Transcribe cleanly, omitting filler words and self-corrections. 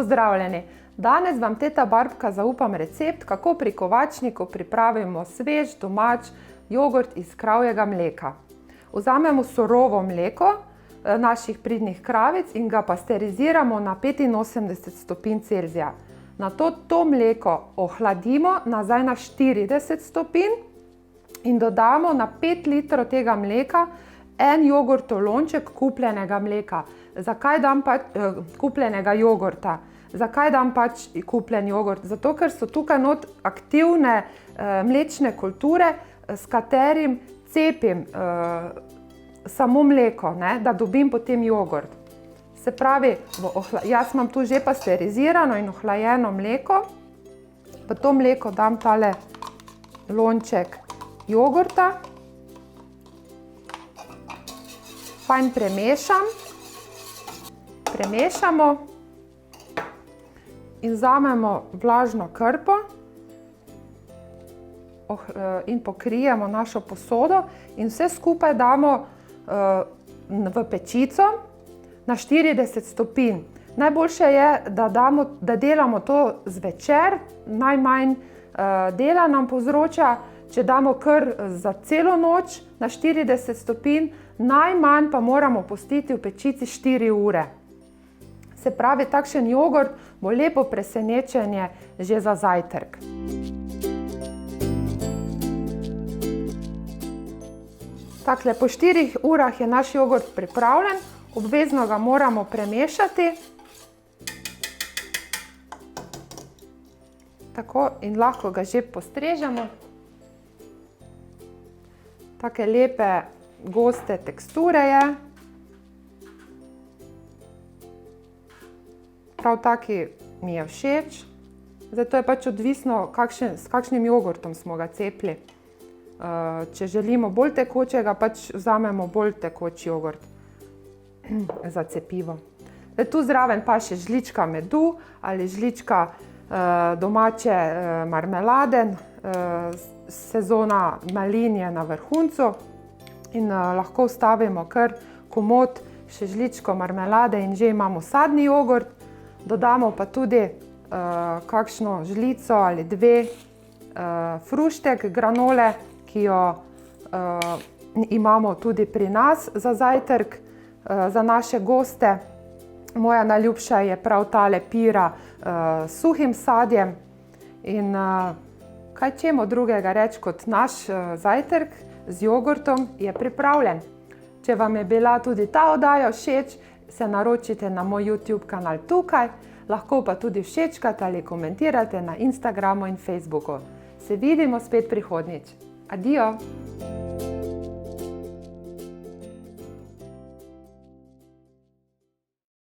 Pozdravljeni! Danes vam teta Barbka zaupam recept, kako pri kovačniku pripravimo svež, domač jogurt iz kravjega mleka. Vzamemo surovo mleko naših pridnih kravic in ga pasteriziramo na 85 stopinj Celzija. Nato to mleko ohladimo nazaj na 40 stopinj in dodamo na 5 litrov tega mleka en jogurtov lonček kupljenega mleka. Zakaj dam kupljenega jogurta? Zakaj dam kupljen jogurt? Zato, ker so tukaj not aktivne mlečne kulture, s katerim cepim samo mleko, da dobim potem jogurt. Se pravi, jaz imam tu že pasterizirano in ohlajeno mleko. V to mleko dam tale lonček jogurta. Fajn premešamo in vzamemo vlažno krpo in pokrijemo našo posodo in vse skupaj damo v pečico na 40 stopinj. Najboljše je, da delamo to zvečer, najmanj dela nam povzroča, če damo kar za celo noč na 40 stopinj, najmanj pa moramo pustiti v pečici 4 ure. Se pravi, takšen jogurt bo lepo presenečenje že za zajtrk. Takle, po 4 urah je naš jogurt pripravljen, obvezno ga moramo premešati. Tako, in lahko ga že postrežemo. Take lepe, goste teksture je. Prav taki mi je všeč. Zdaj, to je odvisno, s kakšnim jogurtom smo ga cepili. Če želimo bolj tekočega, vzamemo bolj tekoč jogurt za cepivo. Zdaj, tu zraven pa še žlička medu ali žlička domače marmelade. Sezona malin je na vrhuncu in lahko vstavimo kar komot še žličko marmelade in že imamo sadni jogurt. Dodamo pa tudi kakšno žlico ali dve fruštek granole, ki jo imamo tudi pri nas za zajtrk, za naše goste. Moja najljubša je prav tale pira s suhim sadjem in kaj čemu drugega reči kot naš zajtrk z jogurtom je pripravljen. Če vam je bila tudi ta oddaja všeč, se naročite na moj YouTube kanal tukaj, lahko pa tudi všečkate ali komentirate na Instagramu in Facebooku. Se vidimo spet prihodnjič. Adijo!